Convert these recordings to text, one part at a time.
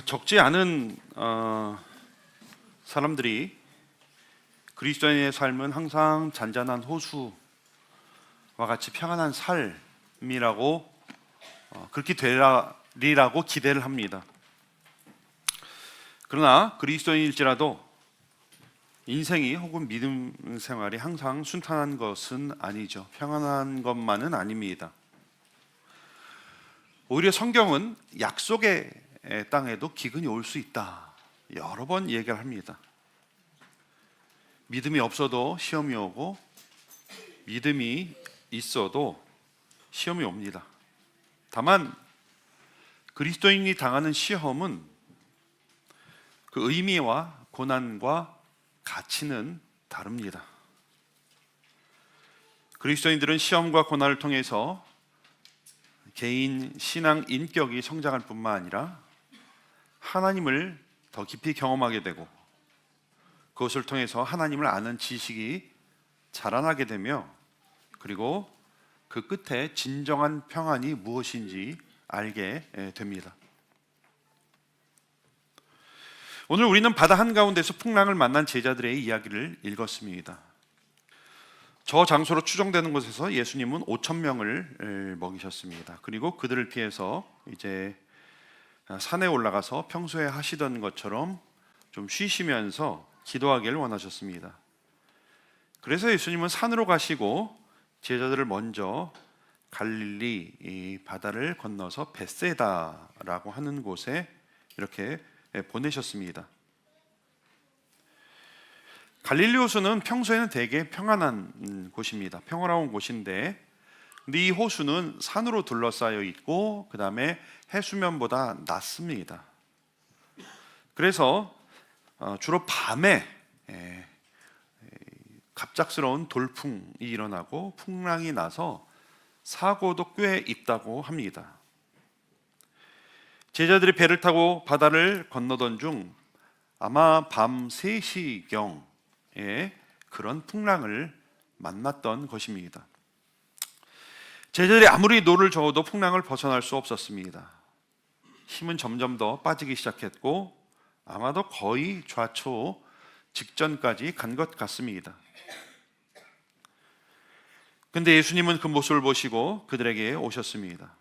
적지 않은 사람들이 그리스도인의 삶은 항상 잔잔한 호수와 같이 평안한 삶이라고 그렇게 되리라고 기대를 합니다. 그러나 그리스도인일지라도 인생이 혹은 믿음 생활이 항상 순탄한 것은 아니죠. 평안한 것만은 아닙니다. 오히려 성경은 약속의 땅에도 기근이 올 수 있다, 여러 번 얘기를 합니다. 믿음이 없어도 시험이 오고 믿음이 있어도 시험이 옵니다. 다만 그리스도인이 당하는 시험은 그 의미와 고난과 가치는 다릅니다. 그리스도인들은 시험과 고난을 통해서 개인 신앙 인격이 성장할 뿐만 아니라 하나님을 더 깊이 경험하게 되고 그것을 통해서 하나님을 아는 지식이 자라나게 되며 그리고 그 끝에 진정한 평안이 무엇인지 알게 됩니다. 오늘 우리는 바다 한가운데서 풍랑을 만난 제자들의 이야기를 읽었습니다. 저 장소로 추정되는 곳에서 예수님은 5,000명을 먹이셨습니다. 그리고 그들을 피해서 이제 산에 올라가서 평소에 하시던 것처럼 좀 쉬시면서 기도하기를 원하셨습니다. 그래서 예수님은 산으로 가시고 제자들을 먼저 갈릴리 이 바다를 건너서 벳세다라고 하는 곳에 이렇게 보내셨습니다. 갈릴리 호수는 평소에는 되게 평안한 곳입니다. 평화로운 곳인데 이 호수는 산으로 둘러싸여 있고 그 다음에 해수면보다 낮습니다. 그래서 주로 밤에 갑작스러운 돌풍이 일어나고 풍랑이 나서 사고도 꽤 있다고 합니다. 제자들이 배를 타고 바다를 건너던 중 아마 밤 3시경에 그런 풍랑을 만났던 것입니다. 제자들이 아무리 노를 저어도 풍랑을 벗어날 수 없었습니다. 힘은 점점 더 빠지기 시작했고 아마도 거의 좌초 직전까지 간 것 같습니다. 근데 예수님은 그 모습을 보시고 그들에게 오셨습니다.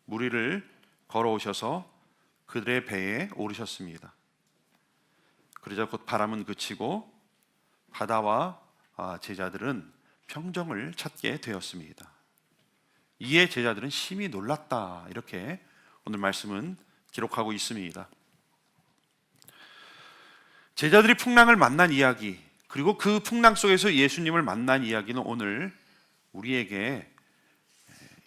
무리를 걸어오셔서 그들의 배에 오르셨습니다. 그러자 곧 바람은 그치고 바다와 제자들은 평정을 찾게 되었습니다. 이에 제자들은 심히 놀랐다, 이렇게 오늘 말씀은 기록하고 있습니다. 제자들이 풍랑을 만난 이야기, 그리고 그 풍랑 속에서 예수님을 만난 이야기는 오늘 우리에게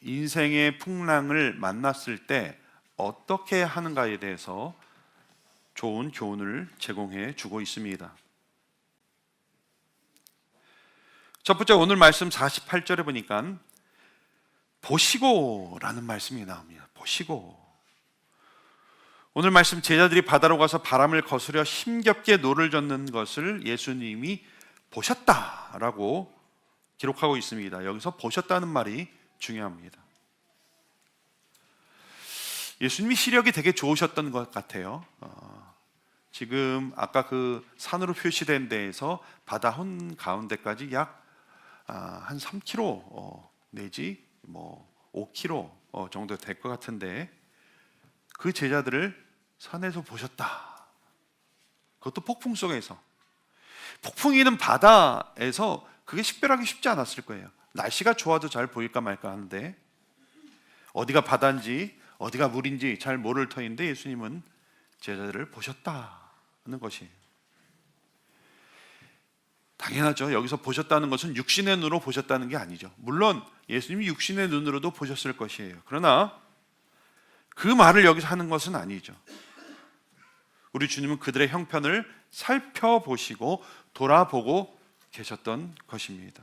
인생의 풍랑을 만났을 때 어떻게 하는가에 대해서 좋은 교훈을 제공해 주고 있습니다. 첫 번째, 오늘 말씀 48절에 보니까 보시고라는 말씀이 나옵니다. 보시고. 오늘 말씀 제자들이 바다로 가서 바람을 거스려 힘겹게 노를 젓는 것을 예수님이 보셨다라고 기록하고 있습니다. 여기서 보셨다는 말이 중요합니다. 예수님이 시력이 되게 좋으셨던 것 같아요. 지금 아까 그 산으로 표시된 데에서 바다 한가운데까지 약 한 3km 내지 5km 정도 될 것 같은데 그 제자들을 산에서 보셨다. 그것도 폭풍 속에서. 폭풍이 있는 바다에서 그게 식별하기 쉽지 않았을 거예요. 날씨가 좋아도 잘 보일까 말까 하는데 어디가 바다인지 어디가 물인지 잘 모를 터인데 예수님은 제자들을 보셨다는 것이에요. 당연하죠. 여기서 보셨다는 것은 육신의 눈으로 보셨다는 게 아니죠. 물론 예수님이 육신의 눈으로도 보셨을 것이에요. 그러나 그 말을 여기서 하는 것은 아니죠. 우리 주님은 그들의 형편을 살펴보시고 돌아보고 계셨던 것입니다.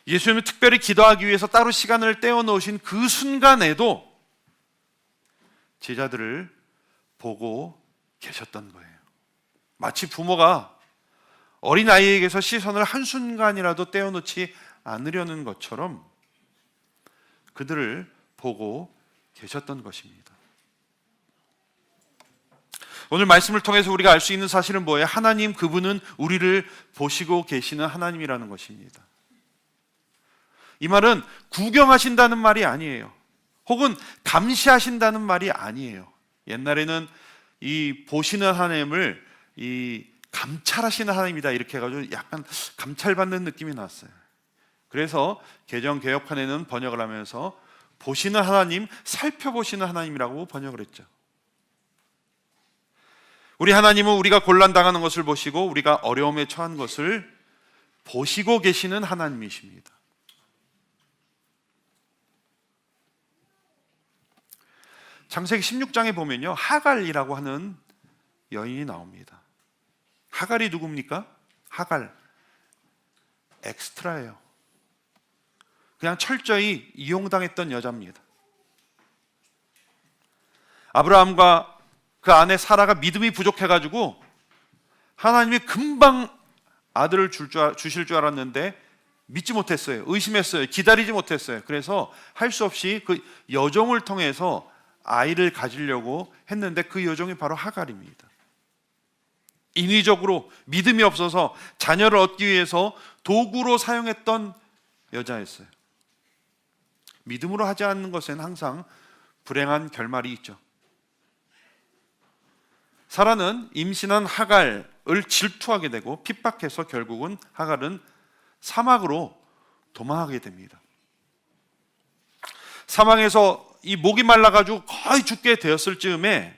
예수님은 특별히 기도하기 위해서 따로 시간을 떼어놓으신 그 순간에도 제자들을 보고 계셨던 거예요. 마치 부모가 어린아이에게서 시선을 한순간이라도 떼어놓지 않으려는 것처럼 그들을 보고 계셨던 것입니다. 오늘 말씀을 통해서 우리가 알 수 있는 사실은 뭐예요? 하나님, 그분은 우리를 보시고 계시는 하나님이라는 것입니다. 이 말은 구경하신다는 말이 아니에요. 혹은 감시하신다는 말이 아니에요. 옛날에는 이 보시는 하나님을 이 감찰하시는 하나님이다 이렇게 해가지고 약간 감찰받는 느낌이 났어요. 그래서 개정 개혁판에는 번역을 하면서 보시는 하나님, 살펴보시는 하나님이라고 번역을 했죠. 우리 하나님은 우리가 곤란당하는 것을 보시고 우리가 어려움에 처한 것을 보시고 계시는 하나님이십니다. 창세기 16장에 보면요, 하갈이라고 하는 여인이 나옵니다. 하갈이 누굽니까? 하갈 엑스트라예요. 그냥 철저히 이용당했던 여자입니다. 아브라함과 그 아내 사라가 믿음이 부족해가지고 하나님이 금방 아들을 주실 줄 알았는데 믿지 못했어요. 의심했어요. 기다리지 못했어요. 그래서 할 수 없이 그 여종을 통해서 아이를 가지려고 했는데 그 여종이 바로 하갈입니다. 인위적으로 믿음이 없어서 자녀를 얻기 위해서 도구로 사용했던 여자였어요. 믿음으로 하지 않는 것에는 항상 불행한 결말이 있죠. 사라는 임신한 하갈을 질투하게 되고 핍박해서 결국은 하갈은 사막으로 도망하게 됩니다. 사막에서 이 목이 말라가지고 거의 죽게 되었을 즈음에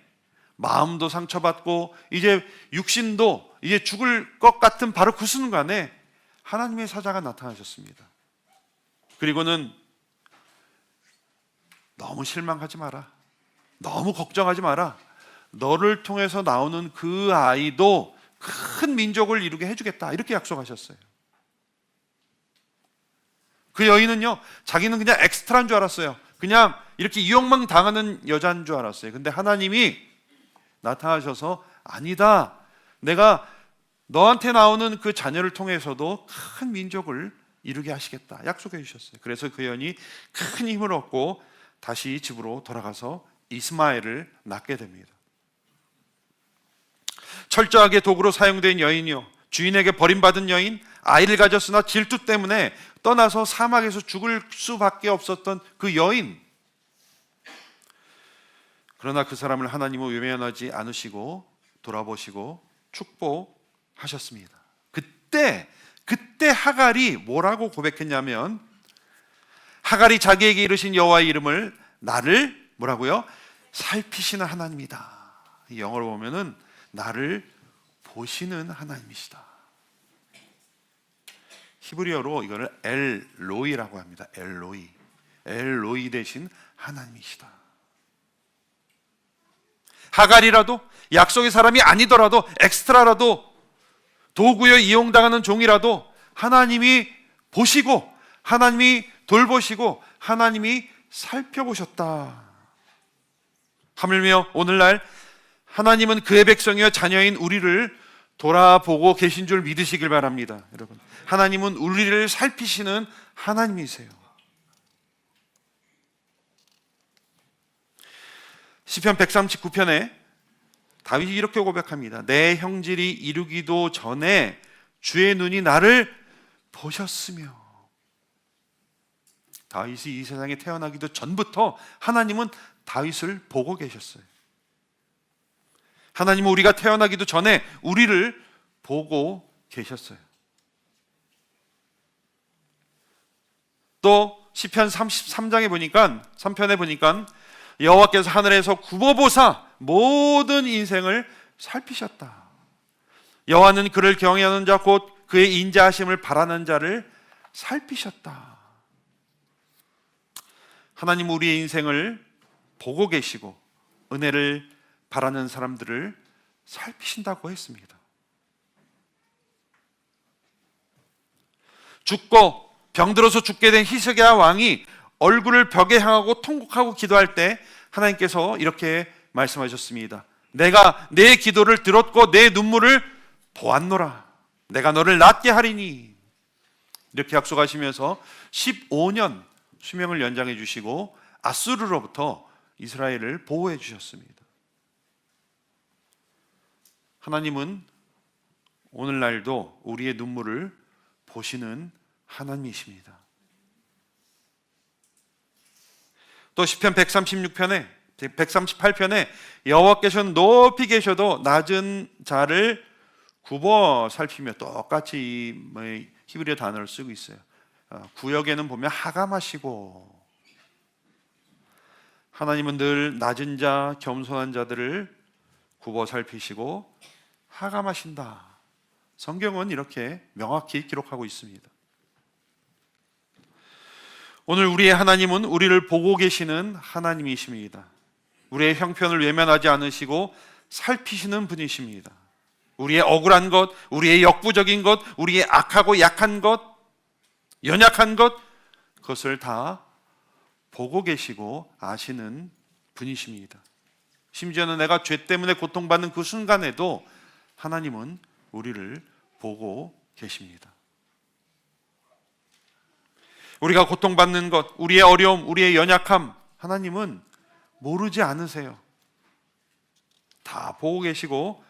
마음도 상처받고 이제 육신도 이제 죽을 것 같은 바로 그 순간에 하나님의 사자가 나타나셨습니다. 그리고는 너무 실망하지 마라, 너무 걱정하지 마라, 너를 통해서 나오는 그 아이도 큰 민족을 이루게 해주겠다 이렇게 약속하셨어요. 그 여인은요, 자기는 그냥 엑스트라인 줄 알았어요. 그냥 이렇게 이용만 당하는 여자인 줄 알았어요. 근데 하나님이 나타나셔서 아니다, 내가 너한테 나오는 그 자녀를 통해서도 큰 민족을 이루게 하시겠다 약속해 주셨어요. 그래서 그 여인이 큰 힘을 얻고 다시 집으로 돌아가서 이스마엘을 낳게 됩니다. 철저하게 도구로 사용된 여인이요, 주인에게 버림받은 여인, 아이를 가졌으나 질투 때문에 떠나서 사막에서 죽을 수밖에 없었던 그 여인. 그러나 그 사람을 하나님은 외면하지 않으시고 돌아보시고 축복하셨습니다. 그때 하갈이 뭐라고 고백했냐면, 하갈이 자기에게 이르신 여호와의 이름을 나를 뭐라고요? 살피시는 하나님이다. 영어로 보면은 나를 보시는 하나님이시다. 히브리어로 이거를 엘로이라고 합니다. 엘로이 대신 하나님이시다. 하갈이라도 약속의 사람이 아니더라도 엑스트라라도 도구에 이용당하는 종이라도 하나님이 보시고 하나님이 돌보시고 하나님이 살펴보셨다. 하물며 오늘날 하나님은 그의 백성이여 자녀인 우리를 돌아보고 계신 줄 믿으시길 바랍니다. 여러분, 하나님은 우리를 살피시는 하나님이세요. 시편 139편에 다윗이 이렇게 고백합니다. 내 형질이 이루기도 전에 주의 눈이 나를 보셨으며. 다윗이 이 세상에 태어나기도 전부터 하나님은 다윗을 보고 계셨어요. 하나님은 우리가 태어나기도 전에 우리를 보고 계셨어요. 또 시편 33장에 보니까 3편에 보니까 여호와께서 하늘에서 굽어보사 모든 인생을 살피셨다. 여호와는 그를 경외하는 자 곧 그의 인자하심을 바라는 자를 살피셨다. 하나님 우리의 인생을 보고 계시고 은혜를 바라는 사람들을 살피신다고 했습니다. 죽고 병들어서 죽게 된 히스기야 왕이 얼굴을 벽에 향하고 통곡하고 기도할 때 하나님께서 이렇게 말씀하셨습니다. 내가 내 기도를 들었고 내 눈물을 보았노라. 내가 너를 낫게 하리니. 이렇게 약속하시면서 15년 수명을 연장해 주시고 아수르로부터 이스라엘을 보호해 주셨습니다. 하나님은 오늘날도 우리의 눈물을 보시는 하나님이십니다. 또 시편 136편에 138편에 여호와께서는 높이 계셔도 낮은 자를 굽어 살피며, 똑같이 이 히브리어 단어를 쓰고 있어요. 구역에는 보면 하감하시고, 하나님은 늘 낮은 자, 겸손한 자들을 굽어 살피시고 하감하신다. 성경은 이렇게 명확히 기록하고 있습니다. 오늘 우리의 하나님은 우리를 보고 계시는 하나님이십니다. 우리의 형편을 외면하지 않으시고 살피시는 분이십니다. 우리의 억울한 것, 우리의 역부족인 것, 우리의 악하고 약한 것, 연약한 것, 그것을 다 보고 계시고 아시는 분이십니다. 심지어는 내가 죄 때문에 고통받는 그 순간에도 하나님은 우리를 보고 계십니다. 우리가 고통받는 것, 우리의 어려움, 우리의 연약함, 하나님은 모르지 않으세요. 다 보고 계시고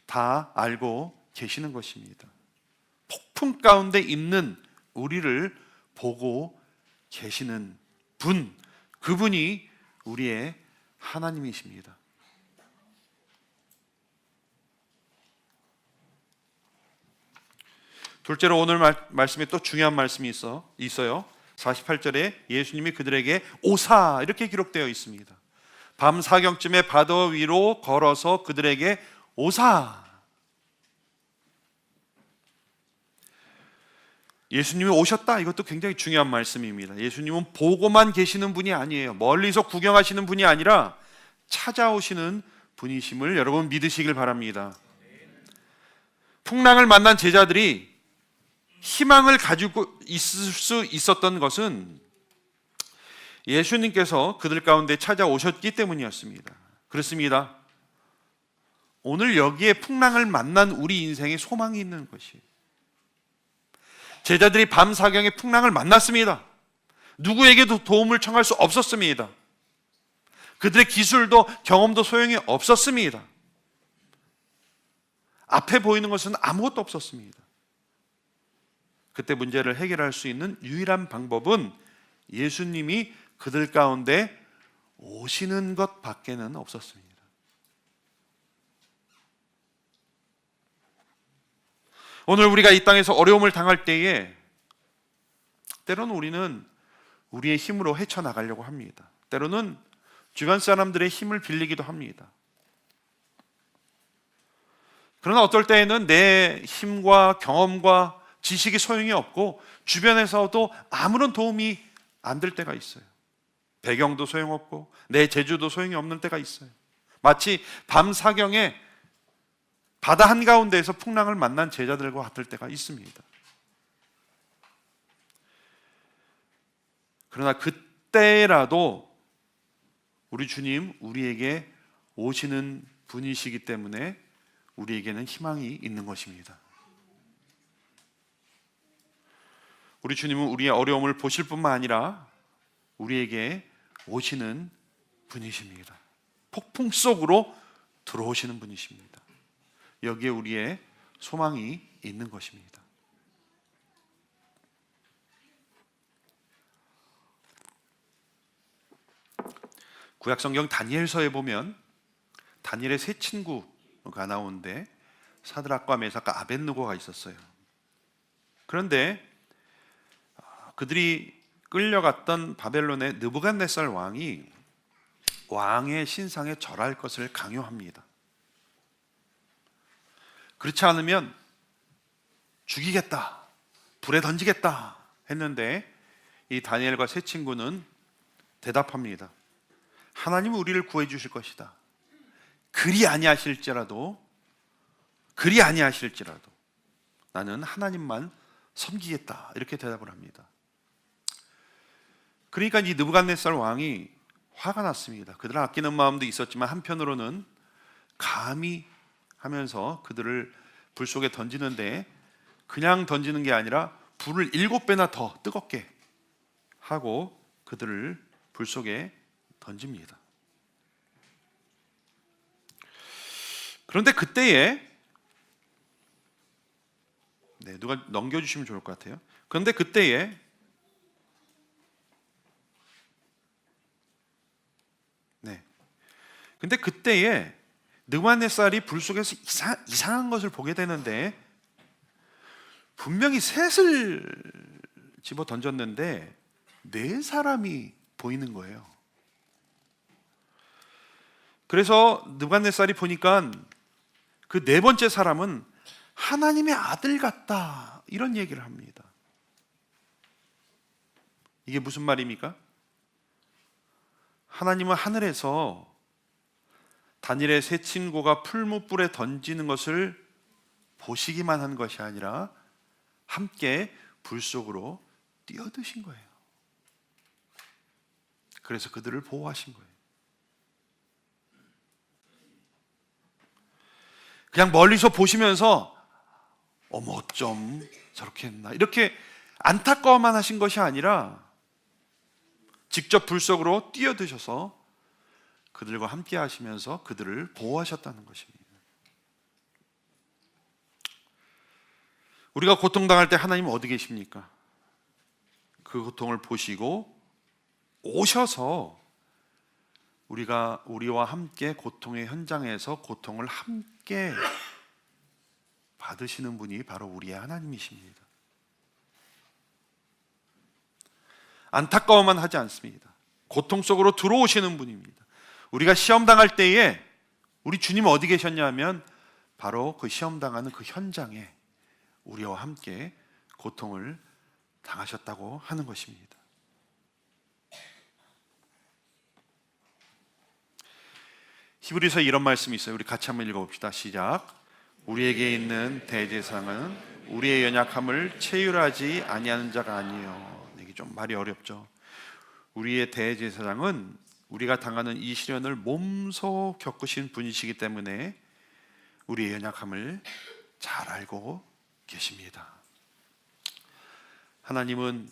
다 알고 계시는 것입니다. 폭풍 가운데 있는 우리를 보고 계시는 분, 그분이 우리의 하나님이십니다. 둘째로 오늘 말씀에 또 중요한 말씀이 있어요. 48절에 예수님이 그들에게 오사 이렇게 기록되어 있습니다. 밤 사경쯤에 바다 위로 걸어서 그들에게 오사. 예수님이 오셨다, 이것도 굉장히 중요한 말씀입니다. 예수님은 보고만 계시는 분이 아니에요. 멀리서 구경하시는 분이 아니라 찾아오시는 분이심을 여러분 믿으시길 바랍니다. 풍랑을 만난 제자들이 희망을 가지고 있을 수 있었던 것은 예수님께서 그들 가운데 찾아오셨기 때문이었습니다. 그렇습니다. 오늘 여기에 풍랑을 만난 우리 인생에 소망이 있는 것이, 제자들이 밤 사경에 풍랑을 만났습니다. 누구에게도 도움을 청할 수 없었습니다. 그들의 기술도 경험도 소용이 없었습니다. 앞에 보이는 것은 아무것도 없었습니다. 그때 문제를 해결할 수 있는 유일한 방법은 예수님이 그들 가운데 오시는 것 밖에는 없었습니다. 오늘 우리가 이 땅에서 어려움을 당할 때에 때로는 우리는 우리의 힘으로 헤쳐나가려고 합니다. 때로는 주변 사람들의 힘을 빌리기도 합니다. 그러나 어떨 때에는 내 힘과 경험과 지식이 소용이 없고 주변에서도 아무런 도움이 안 될 때가 있어요. 배경도 소용없고 내 재주도 소용이 없는 때가 있어요. 마치 밤 사경에 바다 한가운데에서 풍랑을 만난 제자들과 같을 때가 있습니다. 그러나 그때라도 우리 주님 우리에게 오시는 분이시기 때문에 우리에게는 희망이 있는 것입니다. 우리 주님은 우리의 어려움을 보실 뿐만 아니라 우리에게 오시는 분이십니다. 폭풍 속으로 들어오시는 분이십니다. 여기에 우리의 소망이 있는 것입니다. 구약성경 다니엘서에 보면 다니엘의 세 친구가 나오는데 사드락과 메삭과 아벳느고가 있었어요. 그런데 그들이 끌려갔던 바벨론의 느부갓네살 왕이 왕의 신상에 절할 것을 강요합니다. 그렇지 않으면 죽이겠다, 불에 던지겠다 했는데 이 다니엘과 세 친구는 대답합니다. 하나님은 우리를 구해 주실 것이다. 그리 아니하실지라도 나는 하나님만 섬기겠다, 이렇게 대답을 합니다. 그러니까 이 느부갓네살 왕이 화가 났습니다. 그들을 아끼는 마음도 있었지만 한편으로는 감히 하면서 그들을 불 속에 던지는데 그냥 던지는 게 아니라 불을 7배나 더 뜨겁게 하고 그들을 불 속에 던집니다. 그런데 그때에 누가 넘겨주시면 좋을 것 같아요. 그런데 그때에 느부갓네살이 불 속에서 이상한 것을 보게 되는데, 분명히 셋을 집어 던졌는데 네 사람이 보이는 거예요. 그래서 느부갓네살이 보니까 그 네 번째 사람은 하나님의 아들 같다, 이런 얘기를 합니다. 이게 무슨 말입니까? 하나님은 하늘에서 다니엘의 세 친구가 풀무불에 던지는 것을 보시기만 한 것이 아니라 함께 불 속으로 뛰어드신 거예요. 그래서 그들을 보호하신 거예요. 그냥 멀리서 보시면서 어머 어쩜 저렇게 했나, 이렇게 안타까워만 하신 것이 아니라 직접 불 속으로 뛰어드셔서 그들과 함께 하시면서 그들을 보호하셨다는 것입니다. 우리가 고통당할 때 하나님은 어디 계십니까? 그 고통을 보시고 오셔서 우리와 함께 고통의 현장에서 고통을 함께 받으시는 분이 바로 우리의 하나님이십니다. 안타까워만 하지 않습니다. 고통 속으로 들어오시는 분입니다. 우리가 시험 당할 때에 우리 주님 어디 계셨냐 하면 바로 그 시험 당하는 그 현장에 우리와 함께 고통을 당하셨다고 하는 것입니다. 히브리서 이런 말씀이 있어요. 우리 같이 한번 읽어봅시다. 시작. 우리에게 있는 대제사장은 우리의 연약함을 체휼하지 아니하는 자가 아니에요. 이게 좀 말이 어렵죠. 우리의 대제사장은 우리가 당하는 이 시련을 몸소 겪으신 분이시기 때문에 우리의 연약함을 잘 알고 계십니다. 하나님은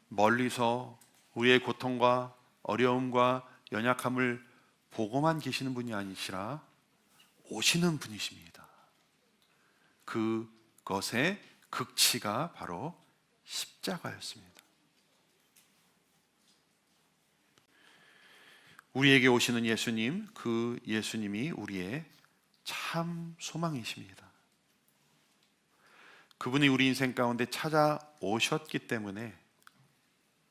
멀리서 우리의 고통과 어려움과 연약함을 보고만 계시는 분이 아니시라 오시는 분이십니다. 그것의 극치가 바로 십자가였습니다. 우리에게 오시는 예수님, 그 예수님이 우리의 참 소망이십니다. 그분이 우리 인생 가운데 찾아오셨기 때문에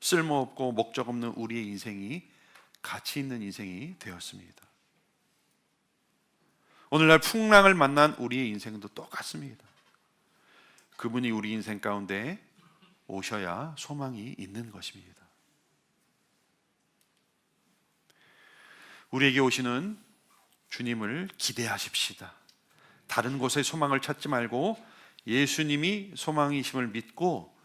쓸모없고 목적 없는 우리의 인생이 가치 있는 인생이 되었습니다. 오늘날 풍랑을 만난 우리의 인생도 똑같습니다. 그분이 우리 인생 가운데 오셔야 소망이 있는 것입니다. 우리에게 오시는 주님을 기대하십시다. 다른 곳에 소망을 찾지 말고 예수님이 소망이심을 믿고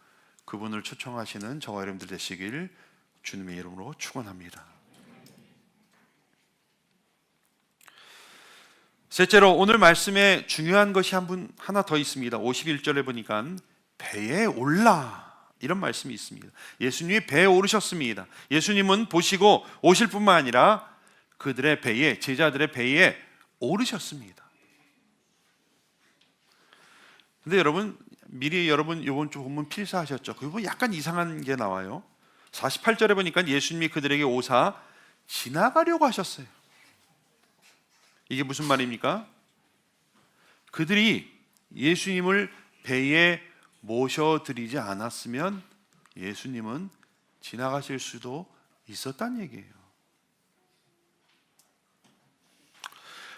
그분을 초청하시는 저와 여러분들 되시길 주님의 이름으로 축원합니다. 셋째로 오늘 말씀에 중요한 것이 하나 더 있습니다. 51절에 보니까 배에 올라, 이런 말씀이 있습니다. 예수님이 배에 오르셨습니다. 예수님은 보시고 오실 뿐만 아니라 그들의 배에, 제자들의 배에 오르셨습니다. 근데 여러분, 미리 여러분 이번 주 본문 필사하셨죠? 그거 약간 이상한 게 나와요. 48절에 보니까 예수님이 그들에게 오사 지나가려고 하셨어요. 이게 무슨 말입니까? 그들이 예수님을 배에 모셔드리지 않았으면 예수님은 지나가실 수도 있었다는 얘기예요.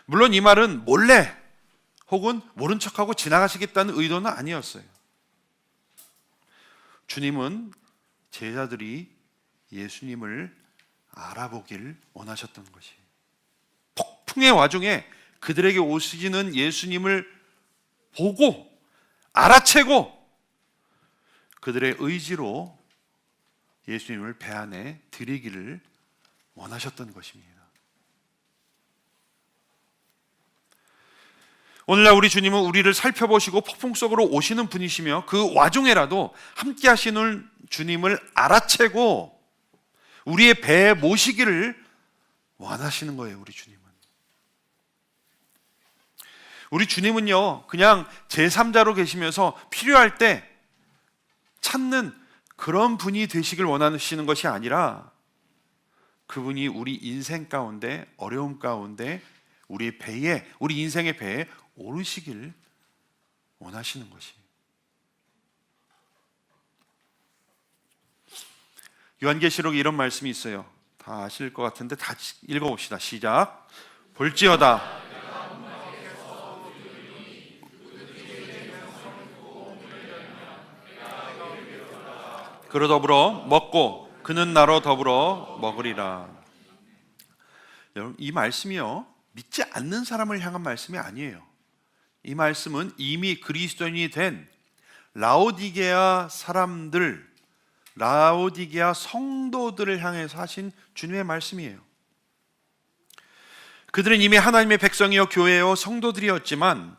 물론 이 말은 몰래 혹은 모른 척하고 지나가시겠다는 의도는 아니었어요. 주님은 제자들이 예수님을 알아보길 원하셨던 것이, 폭풍의 와중에 그들에게 오시는 예수님을 보고 알아채고 그들의 의지로 예수님을 배 안에 들이기를 원하셨던 것입니다. 오늘날 우리 주님은 우리를 살펴보시고 폭풍 속으로 오시는 분이시며 그 와중에라도 함께 하시는 주님을 알아채고 우리의 배에 모시기를 원하시는 거예요. 우리 주님은 우리 주님은요, 그냥 제3자로 계시면서 필요할 때 찾는 그런 분이 되시길 원하시는 것이 아니라 그분이 우리 인생 가운데, 어려움 가운데 우리 배에, 우리 인생의 배에 오르시길 원하시는 것이. 요한계시록에 이런 말씀이 있어요. 다 아실 것 같은데 다 읽어봅시다. 시작. 볼지어다 그로 더불어 먹고 그는 나로 더불어 먹으리라. 여러분, 이 말씀이요, 믿지 않는 사람을 향한 말씀이 아니에요. 이 말씀은 이미 그리스도인이 된 라오디게아 사람들, 라오디게아 성도들을 향해서 하신 주님의 말씀이에요. 그들은 이미 하나님의 백성이요 교회요 성도들이었지만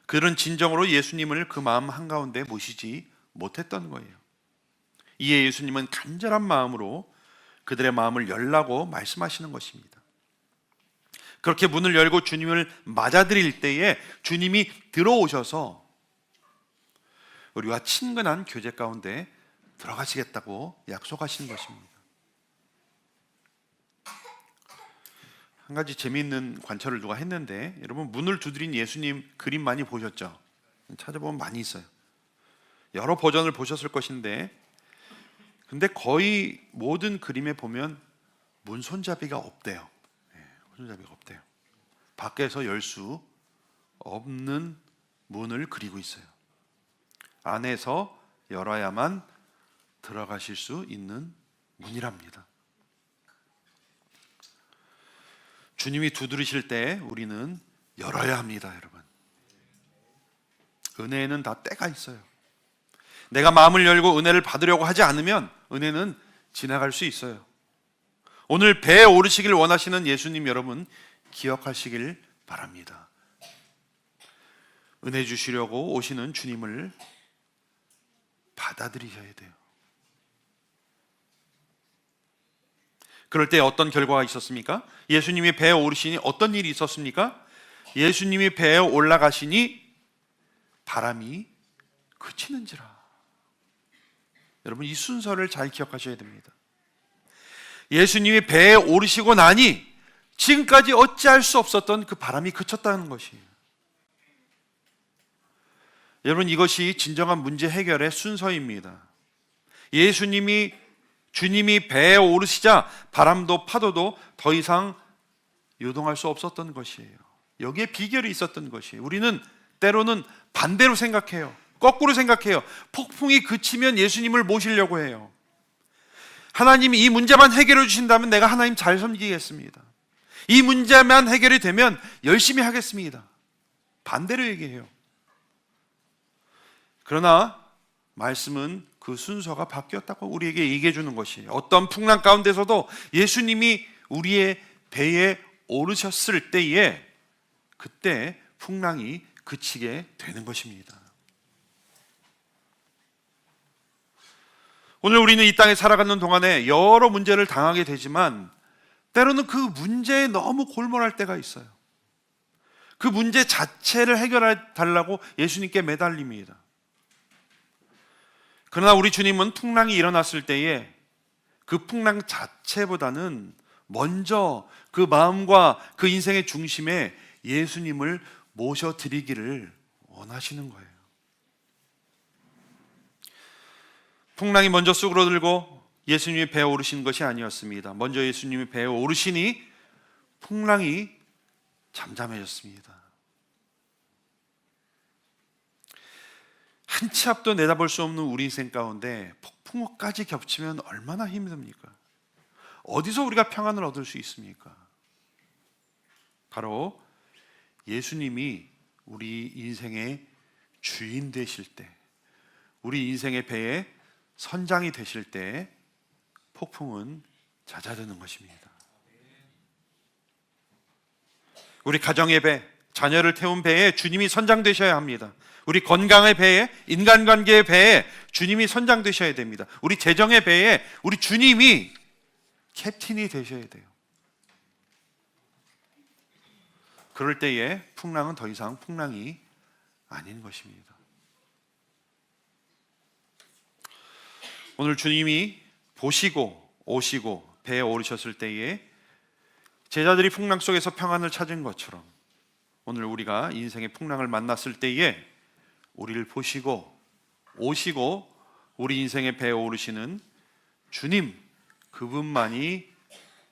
그들은 진정으로 예수님을 그 마음 한가운데 모시지 못했던 거예요. 이에 예수님은 간절한 마음으로 그들의 마음을 열라고 말씀하시는 것입니다. 그렇게 문을 열고 주님을 맞아들일 때에 주님이 들어오셔서 우리와 친근한 교제 가운데 들어가시겠다고 약속하시는 것입니다. 한 가지 재미있는 관찰을 누가 했는데, 여러분 문을 두드린 예수님 그림 많이 보셨죠? 찾아보면 많이 있어요. 여러 버전을 보셨을 것인데, 근데 거의 모든 그림에 보면 문 손잡이가 없대요. 손잡이가 없대요. 밖에서 열 수 없는 문을 그리고 있어요. 안에서 열어야만 들어가실 수 있는 문이랍니다. 주님이 두드리실 때 우리는 열어야 합니다, 여러분. 은혜에는 다 때가 있어요. 내가 마음을 열고 은혜를 받으려고 하지 않으면 은혜는 지나갈 수 있어요. 오늘 배에 오르시길 원하시는 예수님 여러분, 기억하시길 바랍니다. 은혜 주시려고 오시는 주님을 받아들이셔야 돼요. 그럴 때 어떤 결과가 있었습니까? 예수님이 배에 오르시니 어떤 일이 있었습니까? 예수님이 배에 올라가시니 바람이 그치는지라. 여러분, 이 순서를 잘 기억하셔야 됩니다. 예수님이 배에 오르시고 나니 지금까지 어찌할 수 없었던 그 바람이 그쳤다는 것이에요. 여러분, 이것이 진정한 문제 해결의 순서입니다. 주님이 배에 오르시자 바람도 파도도 더 이상 요동할 수 없었던 것이에요. 여기에 비결이 있었던 것이에요. 우리는 때로는 반대로 생각해요. 거꾸로 생각해요. 폭풍이 그치면 예수님을 모시려고 해요. 하나님이 이 문제만 해결해 주신다면 내가 하나님 잘 섬기겠습니다. 이 문제만 해결이 되면 열심히 하겠습니다. 반대로 얘기해요. 그러나 말씀은 그 순서가 바뀌었다고 우리에게 얘기해 주는 것이에요. 어떤 풍랑 가운데서도 예수님이 우리의 배에 오르셨을 때에 그때 풍랑이 그치게 되는 것입니다. 오늘 우리는 이 땅에 살아가는 동안에 여러 문제를 당하게 되지만 때로는 그 문제에 너무 골몰할 때가 있어요. 그 문제 자체를 해결해 달라고 예수님께 매달립니다. 그러나 우리 주님은 풍랑이 일어났을 때에 그 풍랑 자체보다는 먼저 그 마음과 그 인생의 중심에 예수님을 모셔드리기를 원하시는 거예요. 풍랑이 먼저 쑥으로들고 예수님이 배에 오르신 것이 아니었습니다. 먼저 예수님이 배에 오르시니 풍랑이 잠잠해졌습니다. 한 치 앞도 내다볼 수 없는 우리 인생 가운데 폭풍우까지 겹치면 얼마나 힘듭니까? 어디서 우리가 평안을 얻을 수 있습니까? 바로 예수님이 우리 인생의 주인 되실 때, 우리 인생의 배에 선장이 되실 때 폭풍은 잦아드는 것입니다. 우리 가정의 배, 자녀를 태운 배에 주님이 선장 되셔야 합니다. 우리 건강의 배에, 인간관계의 배에 주님이 선장 되셔야 됩니다. 우리 재정의 배에 우리 주님이 캡틴이 되셔야 돼요. 그럴 때에 풍랑은 더 이상 풍랑이 아닌 것입니다. 오늘 주님이 보시고 오시고 배에 오르셨을 때에 제자들이 풍랑 속에서 평안을 찾은 것처럼 오늘 우리가 인생의 풍랑을 만났을 때에 우리를 보시고 오시고 우리 인생의 배에 오르시는 주님, 그분만이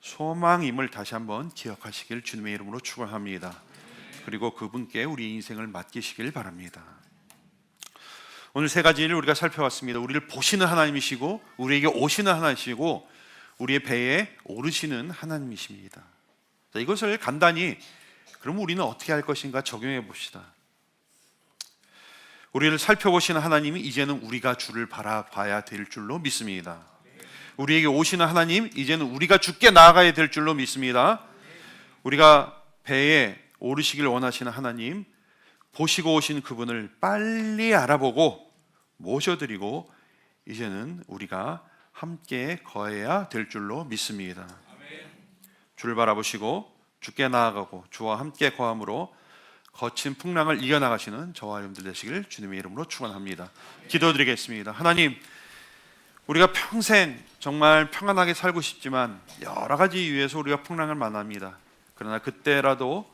소망임을 다시 한번 기억하시길 주님의 이름으로 축원합니다. 그리고 그분께 우리 인생을 맡기시길 바랍니다. 오늘 세 가지를 우리가 살펴봤습니다. 우리를 보시는 하나님이시고 우리에게 오시는 하나님이시고 우리의 배에 오르시는 하나님이십니다. 자, 이것을 간단히 그럼 우리는 어떻게 할 것인가 적용해 봅시다. 우리를 살펴보시는 하나님이 이제는 우리가 주를 바라봐야 될 줄로 믿습니다. 우리에게 오시는 하나님, 이제는 우리가 주께 나아가야 될 줄로 믿습니다. 우리가 배에 오르시길 원하시는 하나님, 보시고 오신 그분을 빨리 알아보고 모셔드리고 이제는 우리가 함께 거해야 될 줄로 믿습니다. 주를 바라보시고 주께 나아가고 주와 함께 거함으로 거친 풍랑을 이겨나가시는 저와 여러분들 되시길 주님의 이름으로 축원합니다. 기도드리겠습니다. 하나님, 우리가 평생 정말 평안하게 살고 싶지만 여러 가지 이유에서 우리가 풍랑을 만납니다. 그러나 그때라도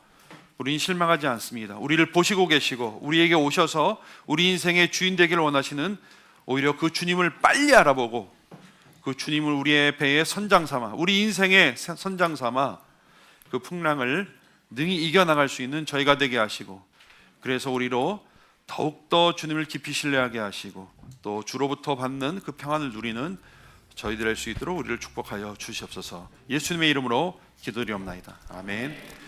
우리는 실망하지 않습니다. 우리를 보시고 계시고 우리에게 오셔서 우리 인생의 주인 되기를 원하시는 오히려 그 주님을 빨리 알아보고 그 주님을 우리의 배의 선장 삼아 우리 인생의 선장 삼아 그 풍랑을 능히 이겨나갈 수 있는 저희가 되게 하시고 그래서 우리로 더욱더 주님을 깊이 신뢰하게 하시고 또 주로부터 받는 그 평안을 누리는 저희들 할 수 있도록 우리를 축복하여 주시옵소서. 예수님의 이름으로 기도드리옵나이다. 아멘.